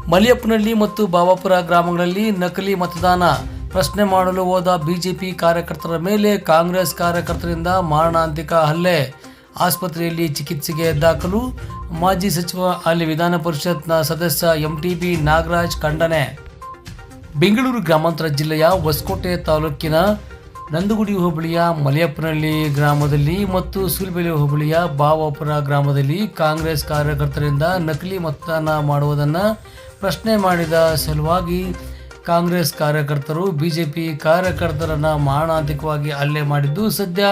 ಮಲಿಯಪ್ಪನಹಳ್ಳಿ ಮತ್ತು ಬಾಬಾಪುರ ಗ್ರಾಮಗಳಲ್ಲಿ ನಕಲಿ ಮತದಾನ ಪ್ರಶ್ನೆ ಮಾಡಲು ಹೋದ ಬಿಜೆಪಿ ಕಾರ್ಯಕರ್ತರ ಮೇಲೆ ಕಾಂಗ್ರೆಸ್ ಕಾರ್ಯಕರ್ತರಿಂದ ಮಾರಣಾಂತಿಕ ಹಲ್ಲೆ. ಆಸ್ಪತ್ರೆಯಲ್ಲಿ ಚಿಕಿತ್ಸೆಗೆ ದಾಖಲು. ಮಾಜಿ ಸಚಿವ ಹಾಲಿ ವಿಧಾನ ಪರಿಷತ್ನ ಸದಸ್ಯ ಎಂಟಿಬಿ ನಾಗರಾಜ್ ಖಂಡನೆ. ಬೆಂಗಳೂರು ಗ್ರಾಮಾಂತರ ಜಿಲ್ಲೆಯ ಹೊಸಕೋಟೆ ತಾಲೂಕಿನ ನಂದಗುಡಿ ಹೋಬಳಿಯ ಮಲಿಯಪ್ಪನಹಳ್ಳಿ ಗ್ರಾಮದಲ್ಲಿ ಮತ್ತು ಸೂಲಿಬೆಲೆ ಹೋಬಳಿಯ ಬಾಬಾಪುರ ಗ್ರಾಮದಲ್ಲಿ ಕಾಂಗ್ರೆಸ್ ಕಾರ್ಯಕರ್ತರಿಂದ ನಕಲಿ ಮತದಾನ ಮಾಡುವುದನ್ನು ಪ್ರಶ್ನೆ ಮಾಡಿದ ಸಲುವಾಗಿ ಕಾಂಗ್ರೆಸ್ ಕಾರ್ಯಕರ್ತರು ಬಿಜೆಪಿ ಕಾರ್ಯಕರ್ತರನ್ನು ಮಾರಣಾಂತಿಕವಾಗಿ ಹಲ್ಲೆ ಮಾಡಿದ್ದು, ಸದ್ಯ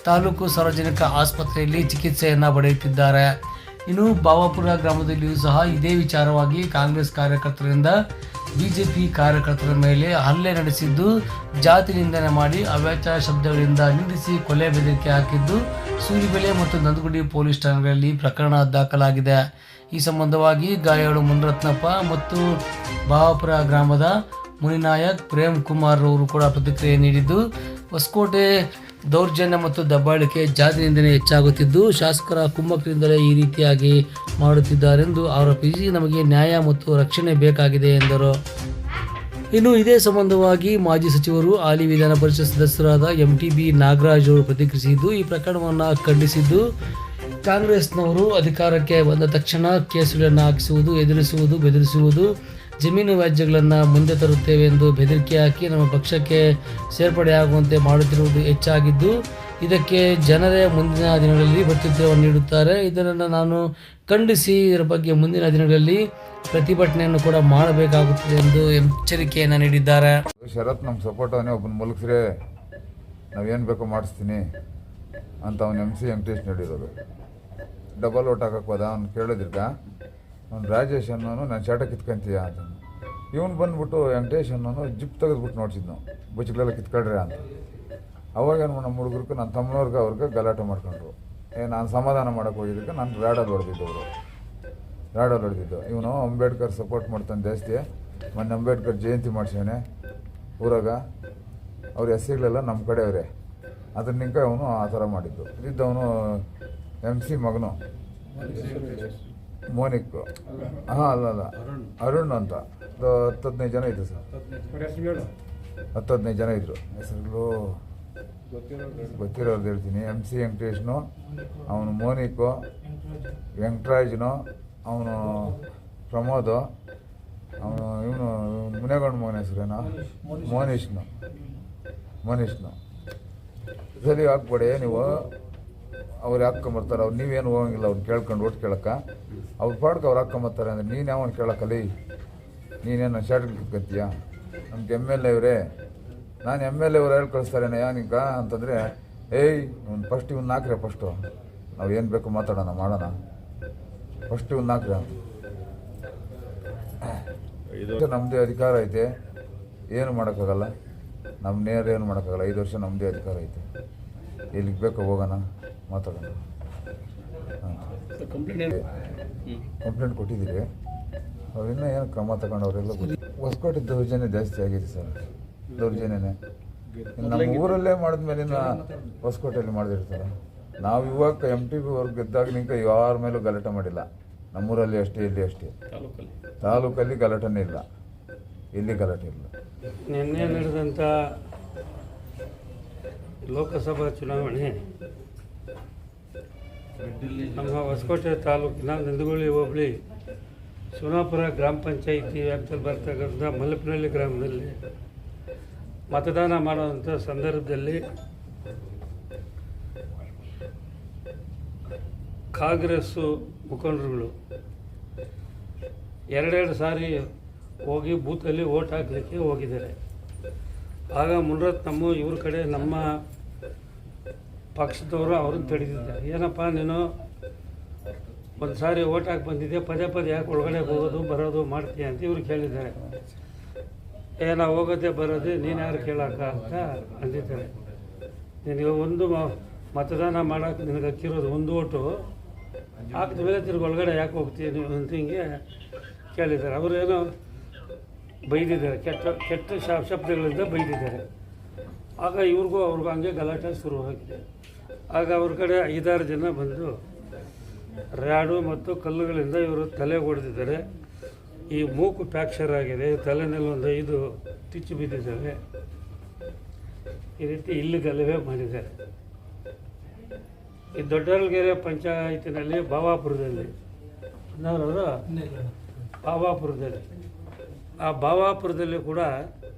ತಾಲೂಕು ಸಾರ್ವಜನಿಕ ಆಸ್ಪತ್ರೆಯಲ್ಲಿ ಚಿಕಿತ್ಸೆಯನ್ನು ಪಡೆಯುತ್ತಿದ್ದಾರೆ. ಇನ್ನು ಬಾಬಾಪುರ ಗ್ರಾಮದಲ್ಲಿಯೂ ಸಹ ಇದೇ ವಿಚಾರವಾಗಿ ಕಾಂಗ್ರೆಸ್ ಕಾರ್ಯಕರ್ತರಿಂದ ಬಿಜೆಪಿ ಕಾರ್ಯಕರ್ತರ ಮೇಲೆ ಹಲ್ಲೆ ನಡೆಸಿದ್ದು, ಜಾತಿ ನಿಂದನೆ ಮಾಡಿ ಅವ್ಯಾಚಾರ ಶಬ್ದಗಳಿಂದ ನಿಂದಿಸಿ ಕೊಲೆ ಬೆದರಿಕೆ ಹಾಕಿದ್ದು, ಸೂಲಿಬೆಲೆ ಮತ್ತು ನಂದಗುಡಿ ಪೊಲೀಸ್ ಠಾಣೆಗಳಲ್ಲಿ ಪ್ರಕರಣ ದಾಖಲಾಗಿದೆ. ಈ ಸಂಬಂಧವಾಗಿ ಗಾಯಾಳು ಮುನಿರತ್ನಪ್ಪ ಮತ್ತು ಬಾಬಾಪುರ ಗ್ರಾಮದ ಮುನಿನಾಯಕ್ ಪ್ರೇಮ್ ಕುಮಾರ್ ಅವರು ಕೂಡ ಪ್ರತಿಕ್ರಿಯೆ ನೀಡಿದ್ದು, ಹೊಸಕೋಟೆ ದೌರ್ಜನ್ಯ ಮತ್ತು ದಬ್ಬಾಳಿಕೆ, ಜಾತಿ ನಿಂದನೆ ಹೆಚ್ಚಾಗುತ್ತಿದ್ದು ಶಾಸಕರ ಕುಮ್ಮಕ್ಕಿನಿಂದಲೇ ಈ ರೀತಿಯಾಗಿ ಮಾಡುತ್ತಿದ್ದಾರೆಂದು ಆರೋಪಿಸಿ ನಮಗೆ ನ್ಯಾಯ ಮತ್ತು ರಕ್ಷಣೆ ಬೇಕಾಗಿದೆ ಎಂದರು. ಇನ್ನು ಇದೇ ಸಂಬಂಧವಾಗಿ ಮಾಜಿ ಸಚಿವರು ಹಾಲಿ ವಿಧಾನ ಪರಿಷತ್ ಸದಸ್ಯರಾದ ಎಂಟಿಬಿ ನಾಗರಾಜ್ ಅವರು ಪ್ರತಿಕ್ರಿಯಿಸಿದ್ದು, ಈ ಪ್ರಕರಣವನ್ನು ಖಂಡಿಸಿದ್ದು, ಕಾಂಗ್ರೆಸ್ನವರು ಅಧಿಕಾರಕ್ಕೆ ಬಂದ ತಕ್ಷಣ ಕೇಸುಗಳನ್ನು ಹಾಕಿಸುವುದು, ಎದುರಿಸುವುದು, ಬೆದರಿಸುವುದು, ಜಮೀನು ವ್ಯಾಜ್ಯಗಳನ್ನು ಮುಂದೆ ತರುತ್ತೇವೆ ಎಂದು ಬೆದರಿಕೆ ಹಾಕಿ ನಮ್ಮ ಪಕ್ಷಕ್ಕೆ ಸೇರ್ಪಡೆಯಾಗುವಂತೆ ಮಾಡುತ್ತಿರುವುದು ಹೆಚ್ಚಾಗಿದ್ದು, ಇದಕ್ಕೆ ಜನರೇ ಮುಂದಿನ ದಿನಗಳಲ್ಲಿ ಪ್ರತ್ಯುತ್ತರವನ್ನು ನೀಡುತ್ತಾರೆ. ಇದನ್ನು ನಾನು ಖಂಡಿಸಿ ಇದರ ಬಗ್ಗೆ ಮುಂದಿನ ದಿನಗಳಲ್ಲಿ ಪ್ರತಿಭಟನೆಯನ್ನು ಕೂಡ ಮಾಡಬೇಕಾಗುತ್ತದೆ ಎಂದು ಎಚ್ಚರಿಕೆಯನ್ನು ನೀಡಿದ್ದಾರೆ. ಶರತ್ ನಮ್ಮ ಸಪೋರ್ಟ್ ಅವನೇ ಒಬ್ಬನ ಮುಲುಕ್ಸ್ರೆ ನಾವೇನು ಬೇಕೋ ಮಾಡಿಸ್ತೀನಿ ಅಂತ ಅವನು MC ವೆಂಕಟೇಶ್ ನೀಡಿರೋದು. ಡಬಲ್ ಓಟ್ ಹಾಕಕ್ಕೆ ಹೋದ. ಅವ್ನು ಕೇಳೋದಿರ್ಗ ಅವ್ನು ರಾಜೇಶ್ ಅನ್ನೋನು ನಾನು ಚಾಟ ಕಿತ್ಕೊಂತೀಯ ಅಂತ. ಇವನು ಬಂದುಬಿಟ್ಟು ವೆಂಕಟೇಶ್ ಅನ್ನೋನು ಜಿಪ್ ತೆಗೆದ್ಬಿಟ್ಟು ನೋಡ್ಸಿದ್ನು, ಬುಚ್ಗಳೆಲ್ಲ ಕಿತ್ಕೊಳ್ರಿ ಅಂತ. ಅವಾಗ ನಮ್ಮ ಹುಡುಗರಿಗೆ ನನ್ನ ತಮ್ಮನವ್ರಿಗೆ ಅವ್ರಿಗೆ ಗಲಾಟೆ ಮಾಡ್ಕೊಂಡ್ರು. ನಾನು ಸಮಾಧಾನ ಮಾಡೋಕ್ಕೆ ಹೋಗಿದ್ದಕ್ಕೆ ನಾನು ರಾಡಲ್ಲಿ ಹೊಡೆದಿದ್ದು. ಇವನು ಅಂಬೇಡ್ಕರ್ ಸಪೋರ್ಟ್ ಮಾಡ್ತಾನೆ ಜಾಸ್ತಿ. ಮೊನ್ನೆ ಅಂಬೇಡ್ಕರ್ ಜಯಂತಿ ಮಾಡ್ಸೇನೆ ಊರಾಗ. ಅವ್ರ SCಗಳೆಲ್ಲ ನಮ್ಮ ಕಡೆಯವರೇ. ಅದನ್ನ ನಿಂಕ ಅವನು ಆ ಥರ ಮಾಡಿದ್ದು. ಇದ್ದವನು MC ಮಗನು ಮೋನಿಕ್, ಅಲ್ಲ ಅರುಣ್ ಅಂತ 10-15 ಜನ ಇದ್ರು ಸರ್. 10-15 ಜನ ಇದ್ದರು. ಹೆಸರುಗಳು ಗೊತ್ತಿರೋದು ಹೇಳ್ತೀನಿ. MC ವೆಂಕಟೇಶ್ನು, ಅವನು ಮೋನಿಕು, ವೆಂಕಟರಾಜ್ನು, ಅವನು ಪ್ರಮೋದು, ಅವನು ಇವನು ಮುನೇಗೌಡ ಮಗನ ಹೆಸರೇನೋ ಮನೀಶ್ನು. ಸರಿ ಹಾಕ್ಬೇಡಿ ನೀವು, ಅವ್ರು ಹಾಕ್ಕೊಂಬರ್ತಾರೆ. ಅವ್ರು ನೀವೇನು ಹೋಗಂಗಿಲ್ಲ ಅವ್ರು ಕೇಳ್ಕೊಂಡು ಓಟ್ ಕೇಳಕ್ಕೆ. ಅವ್ರ ಪಾಡ್ಗೆ ಅವ್ರು ಹಾಕ್ಕೊಂಬರ್ತಾರೆ ಅಂದರೆ ನೀನು ಯಾವನು ಕೇಳಕ್ಕಲ್ಲಿ, ನೀನೇನು ಶಾರ್ಟ್ಗಳು ಕಿತ್ಕೊಂತೀಯ? ನಮ್ಗೆ MLA ಇವರೇ, ನಾನು MLA ಅವ್ರು ಹೇಳಿ ಕಳಿಸ್ತಾರೇನ ನಿಂಕ ಅಂತಂದರೆ, ಇವ್ನು ಫಸ್ಟ್ ಇವ್ನು ಹಾಕ್ರೆ, ಫಸ್ಟು ನಾವು ಏನು ಬೇಕು ಮಾತಾಡೋಣ ಮಾಡೋಣ, ಫಸ್ಟ್ ಇವ್ನು ಹಾಕ್ರೆ ಅಂತ. ನಮ್ಮದೇ ಅಧಿಕಾರ ಐತೆ, ಏನು ಮಾಡೋಕ್ಕಾಗಲ್ಲ. ನಮ್ಮ ನೇರ ಏನು ಮಾಡೋಕ್ಕಾಗಲ್ಲ. 5 ವರ್ಷ ನಮ್ಮದೇ ಅಧಿಕಾರ ಐತೆ. ಎಲ್ಲಿಗೆ ಬೇಕೋ ಹೋಗೋಣ, ಮಾತಾಡೋಣ. ಕಂಪ್ಲೇಂಟ್ ಕೊಟ್ಟಿದ್ದೀವಿ. ಅವ್ರಿನ್ನೂ ಏನು ಕ್ರಮ ತಗೊಂಡವರೆಲ್ಲ ಹೊಸಕೋಟೆ ದೌರ್ಜನ್ಯ ಜಾಸ್ತಿ ಆಗಿದೆ ಸರ್. ದೌರ್ಜನ್ಯನೇ ನಮ್ಮ ಊರಲ್ಲೇ ಮಾಡಿದ್ಮೇಲೆ ಹೊಸಕೋಟೆಯಲ್ಲಿ ಮಾಡಿದಿರ್ತಾರೆ. ನಾವು ಇವಾಗ MTB ಅವ್ರಿಗೆ ಗೆದ್ದಾಗ ನಿಂಕ ಯಾರ ಮೇಲೂ ಗಲಾಟೆ ಮಾಡಿಲ್ಲ. ನಮ್ಮೂರಲ್ಲಿ ಅಷ್ಟೇ, ಇಲ್ಲಿ ಅಷ್ಟೇ. ತಾಲೂಕಲ್ಲಿ ಗಲಾಟೆನೇ ಇಲ್ಲ, ಇಲ್ಲಿ ಗಲಾಟೆ ಇಲ್ಲ. ನಿನ್ನೆ ನಡೆದಂಥ ಲೋಕಸಭಾ ಚುನಾವಣೆ ನಮ್ಮ ಹೊಸಕೋಟೆ ತಾಲೂಕಿನ ನಂದಗುಳಿ ಹೋಬಳಿ ಸೋನಾಪುರ ಗ್ರಾಮ ಪಂಚಾಯಿತಿ ವ್ಯಾಪ್ತಿಯಲ್ಲಿ ಬರ್ತಕ್ಕಂಥ ಮಲಿಯಪ್ಪನಹಳ್ಳಿ ಗ್ರಾಮದಲ್ಲಿ ಮತದಾನ ಮಾಡುವಂಥ ಸಂದರ್ಭದಲ್ಲಿ ಕಾಂಗ್ರೆಸ್ಸು ಮುಖಂಡರುಗಳು 2 ಸಾರಿ ಹೋಗಿ ಬೂತಲ್ಲಿ ಓಟ್ ಹಾಕಲಿಕ್ಕೆ ಹೋಗಿದ್ದಾರೆ. ಆಗ ಮುನಿರತ್ನಮ್ಮ ಇವ್ರ ಕಡೆ ನಮ್ಮ ಪಕ್ಷದವರು ಅವ್ರನ್ನ ತಡೆದಿದ್ದಾರೆ. ಏನಪ್ಪ ನೀನು ಒಂದು ಸಾರಿ ಓಟ್ ಹಾಕಿ ಬಂದಿದ್ದೆ, ಪದೇ ಯಾಕೆ ಒಳಗಡೆ ಹೋಗೋದು ಬರೋದು ಮಾಡ್ತೀಯ ಅಂತ ಇವ್ರು ಕೇಳಿದ್ದಾರೆ. ನಾವು ಹೋಗೋದೇ ಬರೋದೇ ನೀನು ಯಾರು ಕೇಳಕ್ಕ ಅಂತ ಅಂದಿದ್ದಾರೆ. ನಿನಗೆ ಒಂದು ಮತದಾನ ಮಾಡೋಕೆ ನಿನಗೆ ಹಕ್ಕಿರೋದು 1 ಓಟು, ಹಾಕಿದ ಮೇಲೆ ತಿರ್ಗಿ ಒಳಗಡೆ ಯಾಕೆ ಹೋಗ್ತೀನಿ ಅಂತ ಹಿಂಗೆ ಕೇಳಿದ್ದಾರೆ. ಅವರೇನೋ ಬೈದಿದ್ದಾರೆ, ಕೆಟ್ಟ ಶಬ್ದಗಳಿಂದ ಬೈದಿದ್ದಾರೆ. ಆಗ ಅವ್ರಿಗೂ ಹಂಗೆ ಗಲಾಟೆ ಶುರುವಾಗಿದೆ. ಆಗ ಅವ್ರ ಕಡೆ 5-6 ಜನ ಬಂದು ರಾಡು ಮತ್ತು ಕಲ್ಲುಗಳಿಂದ ಇವರು ತಲೆ ಹೊಡೆದಿದ್ದಾರೆ. ಈ ಮೂಗು ಫ್ಯಾಕ್ಚರ್ ಆಗಿದೆ, ತಲೆನಲ್ಲಿ ಒಂದು 5 ತಿಚ್ಚು ಬಿದ್ದಿದ್ದಾವೆ. ಈ ರೀತಿ ಇಲ್ಲಿ ಗಲಭೆ ಮಾಡಿದ್ದಾರೆ. ಈ ದೊಡ್ಡರಳಗೆರೆ ಪಂಚಾಯತಿನಲ್ಲಿ ಬಾವಾಪುರದಲ್ಲಿ ಆ ಬಾವಾಪುರದಲ್ಲಿ ಕೂಡ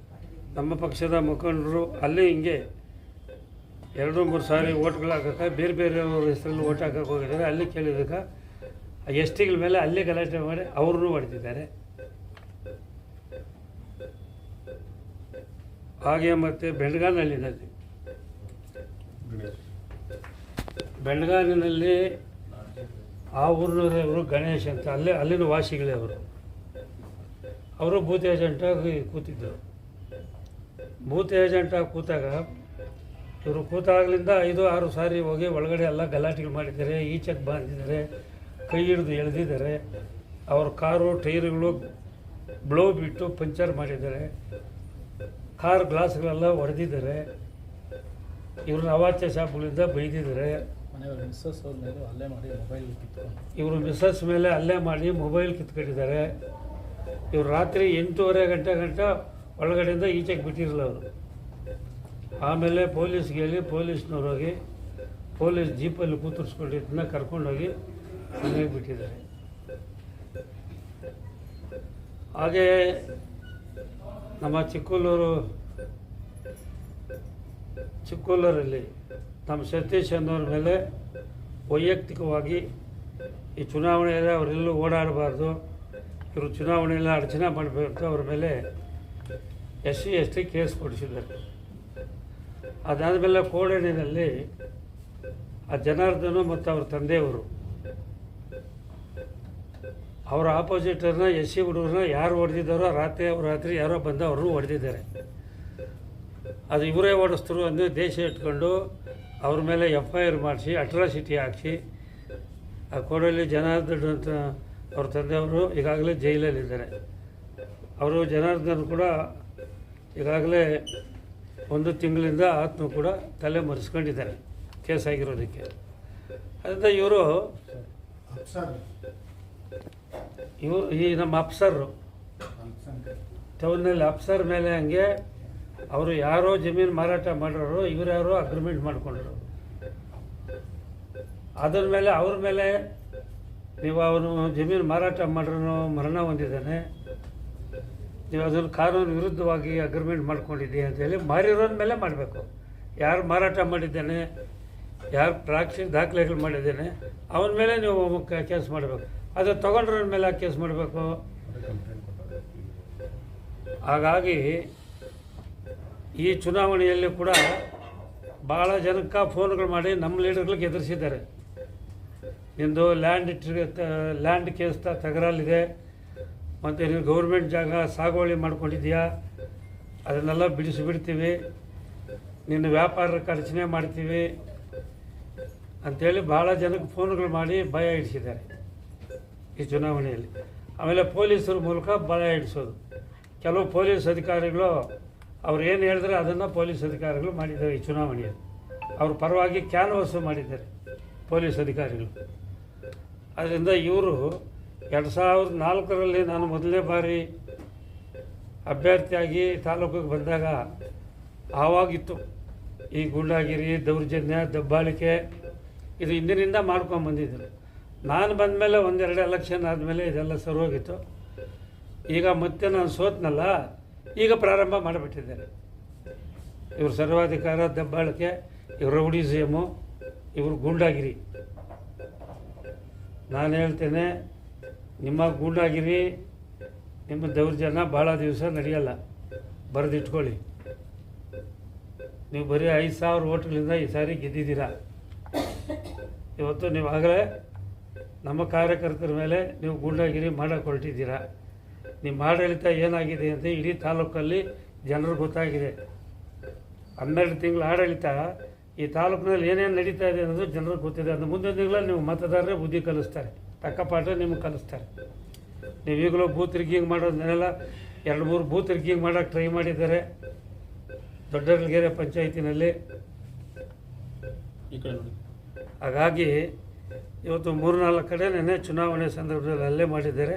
ನಮ್ಮ ಪಕ್ಷದ ಮುಖಂಡರು ಅಲ್ಲಿ ಹಿಂಗೆ 2-3 ಸಾರಿ ಓಟ್ಗಳು ಹಾಕಕ್ಕೆ ಬೇರೆ ಬೇರೆಯವ್ರ ಹೆಸರಲ್ಲಿ ಓಟ್ ಹಾಕಕ್ಕೆ ಹೋಗಿದ್ದಾರೆ. ಅಲ್ಲಿ ಕೇಳಿದಕ್ಕೆ ಎಸ್ ಟಿಗಳ ಮೇಲೆ ಅಲ್ಲೇ ಗಲಾಟೆ ಮಾಡಿ ಅವ್ರನ್ನೂ ಹೊಡೆದಿದ್ದಾರೆ. ಹಾಗೆ ಮತ್ತು ಬೆಂಡಗಾನಿನಲ್ಲಿ ಆ ಊರಿನವರು ಗಣೇಶ್ ಅಂತ ಅಲ್ಲಿನ ವಾಸಿಗಳೇ ಅವರು ಬೂತ್ ಏಜೆಂಟಾಗಿ ಕೂತಿದ್ದರು. ಬೂತ್ ಏಜೆಂಟಾಗಿ ಕೂತಾಗ ಇವರು ಕೂತಾಗಲಿಂದ 5-6 ಸಾರಿ ಹೋಗಿ ಒಳಗಡೆ ಎಲ್ಲ ಗಲಾಟೆಗಳು ಮಾಡಿದ್ದಾರೆ. ಈಚೆಗೆ ಬಾಂಧಿದ್ದಾರೆ, ಕೈ ಹಿಡಿದು ಎಳೆದಿದ್ದಾರೆ. ಅವ್ರ ಕಾರು ಟೈರ್ಗಳು ಬ್ಲೋ ಬಿಟ್ಟು ಪಂಚರ್ ಮಾಡಿದ್ದಾರೆ. ಕಾರ್ ಗ್ಲಾಸ್ಗಳೆಲ್ಲ ಹೊಡೆದಿದ್ದಾರೆ. ಇವ್ರನ್ನ ಅವಾಚ್ಯ ಶಾಪಗಳಿಂದ ಬೈದಿದ್ದಾರೆ. ಇವರು ಮಿಸ್ಸಸ್ ಮೇಲೆ ಹಲ್ಲೆ ಮಾಡಿ ಮೊಬೈಲ್ ಕಿತ್ಕೊಂಡಿದ್ದಾರೆ. ಇವರು ರಾತ್ರಿ 8:30 ಗಂಟೆ ಒಳಗಡೆಯಿಂದ ಈಚೆಗೆ ಬಿಟ್ಟಿರಲಿಲ್ಲ ಅವರು. ಆಮೇಲೆ ಪೊಲೀಸ್ಗೆ ಹೇಳಿ ಪೊಲೀಸ್ನವ್ರು ಹೋಗಿ ಪೊಲೀಸ್ ಜೀಪಲ್ಲಿ ಕೂತರಿಸ್ಕೊಂಡಿದ್ದನ್ನ ಕರ್ಕೊಂಡೋಗಿ ಮನೆಗೆ ಬಿಟ್ಟಿದ್ದಾರೆ. ಹಾಗೆ ನಮ್ಮ ಚಿಕ್ಕೋಲೂರಲ್ಲಿ ನಮ್ಮ ಸತೀಶ್ ಅನ್ನೋರ ಮೇಲೆ ವೈಯಕ್ತಿಕವಾಗಿ ಈ ಚುನಾವಣೆಯಲ್ಲಿ ಅವರೆಲ್ಲೂ ಓಡಾಡಬಾರ್ದು, ಇವರು ಚುನಾವಣೆಯಲ್ಲಿ ಅಡಚಣೆ ಮಾಡಬೇಕು ಅಂತ ಅವ್ರ ಮೇಲೆ SC ST ಕೇಸ್ ಕೊಡಿಸಿದ್ದಾರೆ. ಅದಾದಮೇಲೆ ಕೋಡೇಣಿನಲ್ಲಿ ಆ ಜನಾರ್ದನು ಮತ್ತು ಅವ್ರ ತಂದೆಯವರು ಅವರ ಆಪೋಸಿಟರ್ನ SC ಹುಡುಗರನ್ನ ಯಾರು ಹೊಡೆದಿದ್ದಾರೋ ರಾತ್ರಿ ಯಾರೋ ಬಂದು ಅವ್ರನ್ನೂ ಹೊಡೆದಿದ್ದಾರೆ. ಅದು ಇವರೇ ಓಡಿಸ್ತರು ಅಂದರೆ ದೇಶ ಇಟ್ಕೊಂಡು ಅವ್ರ ಮೇಲೆ FIR ಮಾಡಿಸಿ ಅಟ್ರಾಸಿಟಿ ಹಾಕಿಸಿ ಆ ಕೋಡಳ್ಳಿ ಜನಾರ್ದನ್ ಅಂತ ಅವ್ರ ತಂದೆಯವರು ಈಗಾಗಲೇ ಜೈಲಲ್ಲಿದ್ದಾರೆ. ಅವರು ಜನಾರ್ದನ್ ಕೂಡ ಈಗಾಗಲೇ 1 ತಿಂಗಳಿಂದ ಆತನು ಕೂಡ ತಲೆ ಮರೆಸ್ಕೊಂಡಿದ್ದಾರೆ ಕೇಸ್ ಆಗಿರೋದಕ್ಕೆ. ಅದರಿಂದ ಇವರು ಈ ನಮ್ಮ ಅಫ್ಸರು ಟೌನಲ್ಲಿ ಅಫ್ಸರ್ ಮೇಲೆ ಹಂಗೆ ಅವರು ಯಾರೋ ಜಮೀನು ಮಾರಾಟ ಮಾಡೋರು, ಇವರು ಯಾರೋ ಅಗ್ರಿಮೆಂಟ್ ಮಾಡ್ಕೊಂಡ್ರು. ಅದ್ರ ಮೇಲೆ ಅವ್ರ ಮೇಲೆ ನೀವು ಅವನು ಜಮೀನು ಮಾರಾಟ ಮಾಡ್ರೂ ಮರಣ ಹೊಂದಿದ್ದಾನೆ, ನೀವು ಅದನ್ನು ಕಾನೂನು ವಿರುದ್ಧವಾಗಿ ಅಗ್ರಿಮೆಂಟ್ ಮಾಡ್ಕೊಂಡಿದ್ದೀವಿ ಅಂತೇಳಿ ಮಾರಿರೋನ ಮೇಲೆ ಮಾಡಬೇಕು. ಯಾರು ಮಾರಾಟ ಮಾಡಿದ್ದಾನೆ, ಯಾರು ದಾಖಲೆಗಳು ಮಾಡಿದ್ದಾನೆ ಅವನ ಮೇಲೆ ನೀವು ಕೇಸ್ ಮಾಡಬೇಕು. ಅದು ತೊಗೊಂಡ್ರ ಮೇಲೆ ಕೇಸ್ ಮಾಡಬೇಕು. ಹಾಗಾಗಿ ಈ ಚುನಾವಣೆಯಲ್ಲಿ ಕೂಡ ಭಾಳ ಜನಕ್ಕೆ ಫೋನ್ಗಳು ಮಾಡಿ ನಮ್ಮ ಲೀಡರ್ಗಳಿಗೆ ಎದುರಿಸಿದ್ದಾರೆ. ನಿಮ್ಮದು ಲ್ಯಾಂಡ್ ಕೇಸ್ ತಕರಾಲಿದೆ, ಮತ್ತು ನೀವು ಗೌರ್ಮೆಂಟ್ ಜಾಗ ಸಾಗುವಳಿ ಮಾಡ್ಕೊಂಡಿದ್ದೀಯಾ, ಅದನ್ನೆಲ್ಲ ಬಿಡಿಸಿಬಿಡ್ತೀವಿ, ನಿನ್ನ ವ್ಯಾಪಾರಕ್ಕೆ ಅಡಚಣೆ ಮಾಡ್ತೀವಿ ಅಂಥೇಳಿ ಭಾಳ ಜನಕ್ಕೆ ಫೋನ್ಗಳು ಮಾಡಿ ಭಯ ಇಡಿಸಿದ್ದಾರೆ ಈ ಚುನಾವಣೆಯಲ್ಲಿ. ಆಮೇಲೆ ಪೊಲೀಸರ ಮೂಲಕ ಭಯ ಇಡಿಸೋದು. ಕೆಲವು ಪೊಲೀಸ್ ಅಧಿಕಾರಿಗಳು ಅವ್ರು ಏನು ಹೇಳಿದ್ರೆ ಅದನ್ನು ಪೊಲೀಸ್ ಅಧಿಕಾರಿಗಳು ಮಾಡಿದ್ದಾರೆ. ಈ ಚುನಾವಣೆಯಲ್ಲಿ ಅವ್ರ ಪರವಾಗಿ ಕ್ಯಾನ್ವಾಸು ಮಾಡಿದ್ದಾರೆ ಪೊಲೀಸ್ ಅಧಿಕಾರಿಗಳು. ಅದರಿಂದ ಇವರು 2004ರಲ್ಲಿ ನಾನು ಮೊದಲನೇ ಬಾರಿ ಅಭ್ಯರ್ಥಿಯಾಗಿ ತಾಲೂಕಿಗೆ ಬಂದಾಗ ಆವಾಗಿತ್ತು ಈ ಗೂಂಡಾಗಿರಿ, ದೌರ್ಜನ್ಯ, ದಬ್ಬಾಳಿಕೆ ಇದು ಹಿಂದಿನಿಂದ ಮಾಡ್ಕೊಂಬಂದಿದ್ದರು. ನಾನು ಬಂದಮೇಲೆ 1-2 ಎಲೆಕ್ಷನ್ ಆದಮೇಲೆ ಇದೆಲ್ಲ ಸರೋಗಿತ್ತು. ಈಗ ಮತ್ತೆ ನಾನು ಸೋತ್ನಲ್ಲ, ಈಗ ಪ್ರಾರಂಭ ಮಾಡಿಬಿಟ್ಟಿದ್ದಾರೆ. ಇವರು ಸರ್ವಾಧಿಕಾರ, ದಬ್ಬಾಳಿಕೆ, ಇವರು ರೌಡಿಸಮು, ಇವರು ಗೂಂಡಾಗಿರಿ. ನಾನು ಹೇಳ್ತೇನೆ, ನಿಮ್ಮ ಗೂಂಡಾಗಿರಿ, ನಿಮ್ಮ ದೌರ್ಜನ್ಯ ಭಾಳ ದಿವಸ ನಡೆಯಲ್ಲ, ಬರೆದಿಟ್ಕೊಳ್ಳಿ. ನೀವು ಬರೀ 5,000 ಓಟ್ಗಳಿಂದ ಈ ಸಾರಿ ಗೆದ್ದಿದ್ದೀರಾ. ಇವತ್ತು ನೀವು ಆಗಲೇ ನಮ್ಮ ಕಾರ್ಯಕರ್ತರ ಮೇಲೆ ನೀವು ಗೂಂಡಾಗಿರಿ ಮಾಡೋಕ್ಕೆ ಹೊರಟಿದ್ದೀರಾ. ನಿಮ್ಮ ಆಡಳಿತ ಏನಾಗಿದೆ ಅಂತ ಇಡೀ ತಾಲೂಕಲ್ಲಿ ಜನರಿಗೆ ಗೊತ್ತಾಗಿದೆ. 12 ತಿಂಗಳ ಆಡಳಿತ ಈ ತಾಲೂಕಿನಲ್ಲಿ ಏನೇನು ನಡೀತಾ ಇದೆ ಅನ್ನೋದು ಜನರಿಗೆ ಗೊತ್ತಿದೆ. ಅದು ಮುಂದಿನ ತಿಂಗಳಲ್ಲಿ ನೀವು ಮತದಾರರೇ ಬುದ್ಧಿ ಕಲಿಸ್ತಾರೆ, ತಕ್ಕ ಪಾಠ ನಿಮ್ಗೆ ಕಲಿಸ್ತಾರೆ. ನೀವು ಈಗಲೂ ಬೂತ್ ರಿಗ್ಗಿಂಗ್ ಮಾಡೋದನ್ನೆಲ್ಲ 2-3 ಬೂತ್ ರಿಗ್ಗಿಂಗ್ ಮಾಡೋಕ್ಕೆ ಟ್ರೈ ಮಾಡಿದ್ದಾರೆ ದೊಡ್ಡರಳಗೆರೆ ಪಂಚಾಯತಿನಲ್ಲಿ. ಹಾಗಾಗಿ ಇವತ್ತು 3-4 ಕಡೆ ಚುನಾವಣೆ ಸಂದರ್ಭದಲ್ಲಿ ಹಲ್ಲೆ ಮಾಡಿದ್ದಾರೆ.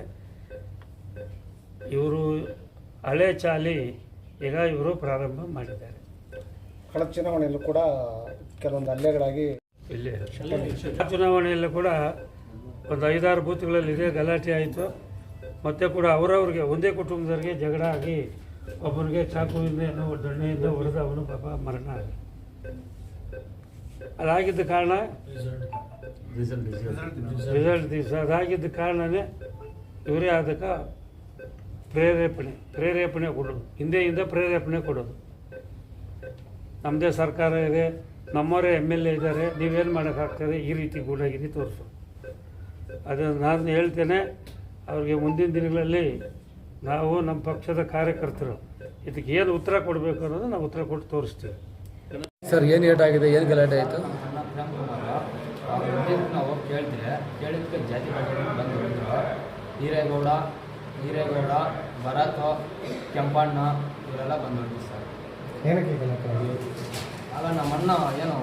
ಇವರು ಹಳೆ ಚಾಲಿ ಈಗ ಇವರು ಪ್ರಾರಂಭ ಮಾಡಿದ್ದಾರೆ. ಕಳೆದ ಚುನಾವಣೆಯಲ್ಲೂ ಕೂಡ ಕೆಲವೊಂದು ಹಲ್ಲೆಗಳಾಗಿ ಇಲ್ಲಿ ಚುನಾವಣೆಯಲ್ಲೂ ಕೂಡ ಒಂದು 5-6 ಬೂತ್ಗಳಲ್ಲಿ ಇದೇ ಗಲಾಟೆ ಆಯಿತು. ಮತ್ತೆ ಕೂಡ ಅವರವ್ರಿಗೆ ಒಂದೇ ಕುಟುಂಬದವ್ರಿಗೆ ಜಗಳ ಆಗಿ ಒಬ್ಬನಿಗೆ ಚಾಕುವಿಂದ ಏನೋ ದೊಣ್ಣೆಯಿಂದ ಹೊಡೆದು ಅವನು ಪಾಪ ಮರಣ ಆಗ. ಅದಾಗಿದ್ದ ಕಾರಣ ರಿಸಲ್ಟ್ ದಿವಸ ಅದಾಗಿದ್ದ ಕಾರಣನೇ ಇವರೇ ಅದಕ್ಕೆ ಪ್ರೇರೇಪಣೆ ಕೊಡೋದು, ಹಿಂದೆಯಿಂದ ಪ್ರೇರೇಪಣೆ ಕೊಡೋದು. ನಮ್ಮದೇ ಸರ್ಕಾರ ಇದೆ, ನಮ್ಮವರೇ MLA ಇದ್ದಾರೆ, ನೀವೇನು ಮಾಡೋಕ್ಕಾಗ್ತದೆ, ಈ ರೀತಿ ಗೂಢಾಗಿರಿ ತೋರಿಸು. ಅದನ್ನು ನಾನು ಹೇಳ್ತೇನೆ, ಅವ್ರಿಗೆ ಮುಂದಿನ ದಿನಗಳಲ್ಲಿ ನಾವು ನಮ್ಮ ಪಕ್ಷದ ಕಾರ್ಯಕರ್ತರು ಇದಕ್ಕೆ ಏನು ಉತ್ತರ ಕೊಡಬೇಕು ಅನ್ನೋದು ನಾವು ಉತ್ತರ ಕೊಟ್ಟು ತೋರಿಸ್ತೀವಿ. ಸರ್ ಏನು ಏಟಾಗಿದೆ, ಏನು ಗಲಾಟೆ ಆಯಿತು? ನಾವು ಕೇಳಿದ್ದಕ್ಕೆ ಜಾತಿ ಬಗ್ಗೆ ಬಂದು ಹೇಳಿದ್ರು. ಹಿರೇಗೌಡ, ಭರತ್, ಕೆಂಪಣ್ಣ ಇವರೆಲ್ಲ ಬಂದು ಹೊರಟಿದ್ರು ಸರ್. ಏನಕ್ಕೆ ಗಲಾಟೆ? ಆಗ ನಮ್ಮ ಅಣ್ಣ ಏನು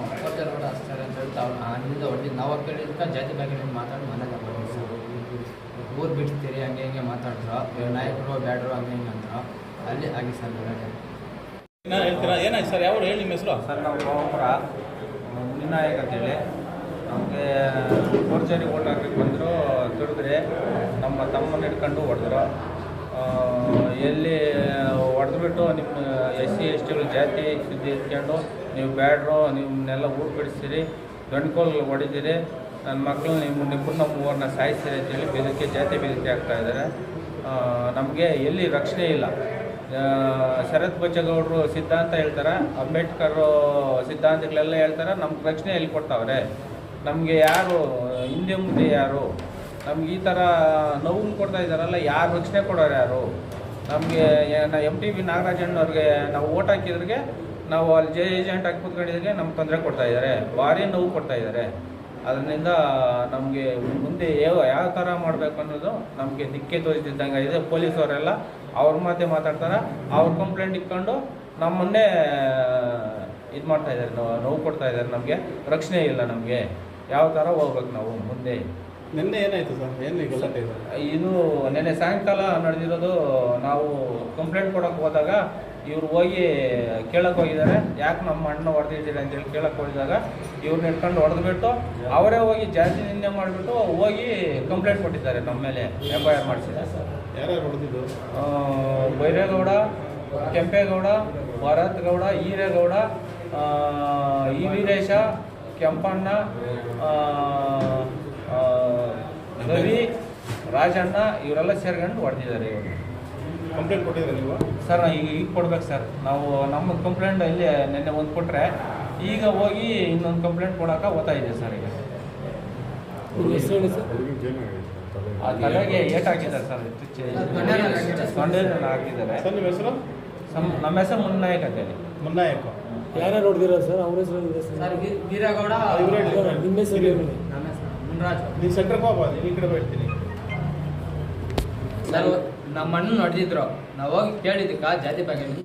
ರೋಡ ಹಚ್ತಾರೆ ಅಂತ ಹೇಳ್ತಾ ಅವ್ರನ್ನ ಅಲ್ಲಿಂದ ಹೊಡೆದಿದ್ದು. ನಾವು ಕೇಳಿದ್ದಕ್ಕೆ ಜಾತಿ ಬಗ್ಗೆ ಮಾತಾಡಿ ಮನೆಗೆ ಬಂದಿದ್ದು ಸರ್. ಊರು ಬಿಡ್ತೀರಿ ಹಂಗೆ ಹಿಂಗೆ ಮಾತಾಡಿದ್ರು, ನಾಯಕರು ಬ್ಯಾಡ್ರು ಹಂಗೆ ಹಿಂಗೆ ಅಂದರು. ಅಲ್ಲಿ ಆಗಿ ಸರ್ ಗಲಾಟೆ. ಏನಾಯ್ತು ಸರ್? ಯಾವ ಹೇಳಿ ನಿಮ್ಮ ಹೆಸರು? ಸರ್ ನಾವು ಗೋಪುರ ಮುನಿನಾಯಕ್ ಅಂತೇಳಿ ನಮಗೆ ಫೋರ್ಜರಿ ಓಟ್ ಹಾಕಕ್ಕೆ ಬಂದರು. ದುಡಿದ್ರೆ ನಮ್ಮ ತಮ್ಮನ ಹಿಡ್ಕೊಂಡು ಹೊಡೆದ್ರು. ಎಲ್ಲಿ ಹೊಡೆದ್ಬಿಟ್ಟು ನಿಮ್ಮ SC STಗಳು ಜಾತಿ ಸುದ್ದಿ ಇಟ್ಕೊಂಡು ನೀವು ಬ್ಯಾಡ್ರು, ನಿಮ್ಮನ್ನೆಲ್ಲ ಊರು ಬಿಡಿಸ್ತೀರಿ, ಗಂಡ್ಕೋಲ್ ಹೊಡಿತೀರಿ, ನನ್ನ ಮಕ್ಕಳು ನಿಮ್ಮನ್ನ ಮೂವರನ್ನ ಸಾಯಿಸ್ತೀರಿ ಅಂತೇಳಿ ಜಾತಿ ಬೆದರಿಕೆ ಆಗ್ತಾಯಿದ್ದಾರೆ. ನಮಗೆ ಎಲ್ಲಿ ರಕ್ಷಣೆ ಇಲ್ಲ. ಶರತ್ ಬಚ್ಚೇಗೌಡರು ಸಿದ್ಧಾಂತ ಹೇಳ್ತಾರೆ, ಅಂಬೇಡ್ಕರ್ ಸಿದ್ಧಾಂತಗಳೆಲ್ಲ ಹೇಳ್ತಾರೆ, ನಮ್ಗೆ ರಕ್ಷಣೆ ಎಲ್ಲಿ ಕೊಡ್ತಾವ್ರೆ? ನಮಗೆ ಯಾರು ಹಿಂದೆ ಮುಂದೆ ಯಾರು? ನಮ್ಗೆ ಈ ಥರ ನೋವು ಕೊಡ್ತಾ ಇದ್ದಾರಲ್ಲ, ಯಾರು ರಕ್ಷಣೆ ಕೊಡೋರು ಯಾರು? ನಮಗೆ MTV ನಾಗರಾಜಣ್ಣವ್ರಿಗೆ ನಾವು ಓಟ್ ಹಾಕಿದ್ರಿಗೆ ನಾವು ಅಲ್ಲಿ ಏಜೆಂಟ್ ಹಾಕಿ ಕೂತ್ಕೊಂಡಿದ್ರೆ ನಮ್ಗೆ ತೊಂದರೆ ಕೊಡ್ತಾಯಿದ್ದಾರೆ, ಭಾರಿ ನೋವು ಕೊಡ್ತಾಯಿದ್ದಾರೆ. ಅದರಿಂದ ನಮಗೆ ಮುಂದೆ ಯಾವ ಥರ ಮಾಡಬೇಕು ಅನ್ನೋದು ನಮಗೆ ದಿಕ್ಕೆ ತೋರಿಸಿದ್ದಂಗೆ ಇದೆ. ಪೊಲೀಸವರೆಲ್ಲ ಅವ್ರ ಮಾತಾಡ್ತಾರೆ, ಅವ್ರ ಕಂಪ್ಲೇಂಟ್ ಇಟ್ಕೊಂಡು ನಮ್ಮನ್ನೇ ಇದು ಮಾಡ್ತಾಯಿದ್ದಾರೆ, ನೋವು ಕೊಡ್ತಾಯಿದ್ದಾರೆ. ನಮಗೆ ರಕ್ಷಣೆ ಇಲ್ಲ. ನಮಗೆ ಯಾವ ಥರ ಹೋಗ್ಬೇಕು ನಾವು ಮುಂದೆ? ನಿನ್ನೆ ಏನಾಯಿತು ಸರ್? ಏನು ಗಲಾಟೆ ಇದೆ? ಇದು ನೆನ್ನೆ ಸಾಯಂಕಾಲ ನಡೆದಿರೋದು. ನಾವು ಕಂಪ್ಲೇಂಟ್ ಕೊಡೋಕೆ ಹೋದಾಗ ಇವ್ರು ಹೋಗಿ ಕೇಳಕ್ಕೆ ಹೋಗಿದ್ದಾರೆ, ಯಾಕೆ ನಮ್ಮ ಅಣ್ಣ ಹೊಡೆದಿದ್ದೀರಿ ಅಂತೇಳಿ ಕೇಳಕ್ಕೆ ಹೋಗಿದಾಗ ಇವ್ರನ್ನ ಹಿಡ್ಕೊಂಡು ಹೊಡೆದ್ಬಿಟ್ಟು ಅವರೇ ಹೋಗಿ ಜಾತಿ ನಿಂದೆ ಮಾಡಿಬಿಟ್ಟು ಹೋಗಿ ಕಂಪ್ಲೇಂಟ್ ಕೊಟ್ಟಿದ್ದಾರೆ. ನಮ್ಮ ಮೇಲೆ FIR ಮಾಡಿಸಿದ್ದಾರೆ. ಯಾರ್ಯಾರು ಹೊಡೆದಿದ್ದು? ಬೈರೇಗೌಡ, ಕೆಂಪೇಗೌಡ, ಭರತ್ ಗೌಡ, ಹಿರೇಗೌಡ, ಈ ವೀರೇಶ, ಕೆಂಪಣ್ಣ, ರವಿ, ರಾಜಣ್ಣ ಇವರೆಲ್ಲ ಸೇರ್ಕೊಂಡು ಹೊಡೆದಿದ್ದಾರೆ. ಇವರು ಕಂಪ್ಲೇಂಟ್ ಕೊಟ್ಟಿದ್ದೀರಾ ನೀವು? ಸರ್ ಈಗ ಕೊಡ್ಬೇಕು ಸರ್. ನಾವು ನಮ್ಮ ಕಂಪ್ಲೇಂಟ್ ಇಲ್ಲಿ ನಿನ್ನೆ ಒಂದು ಕೊಟ್ಟರೆ ಈಗ ಹೋಗಿ ಇನ್ನೊಂದು ಕಂಪ್ಲೇಂಟ್ ಕೊಡೋಕೆ ಹೋಗ್ತಾ ಇದೆ ಸರ್. ಈಗ ಆ ತಲೆಗೆ ಏಟ್ ಹಾಕಿದ್ದಾರೆ ಸರ್, ತೊಂಡೆನ ಹಾಕಿದ್ದಾರೆ. ಸರ್ ನಿಮ್ಮ ಹೆಸರು? ನಮ್ಮ ಹೆಸರು ಮುನ್ನಾಯಕ್ ಅಂತೇಳಿ. ಮುನ್ನಾಯಕ. ಯಾರ್ಯಾರು ಹೊಡೆದಿರೋ ಸರ್? ಅವ್ರ ಹೆಸರು ಸರ್ ವೀರಗೌಡ, ನಿಮ್ಮ ಹೆಸರು? ನಮ್ಮ ಹೆಸರು ಮುನ್ರಾಜ್. ನೀವು ಸೆಂಟ್ರಿಗೆ ಹೋಗ್ಬೋದು, ಈ ಕಡೆ ಬರ್ತೀನಿ. ಸರ್ ನಮ್ಮ ಅಣ್ಣ ಹೊಡೆದಿದ್ರು, ನಾವು ಹೋಗಿ ಕೇಳಿದ್ದಕ್ಕೆ ಜಾತಿ ಬಗ್ಗೆ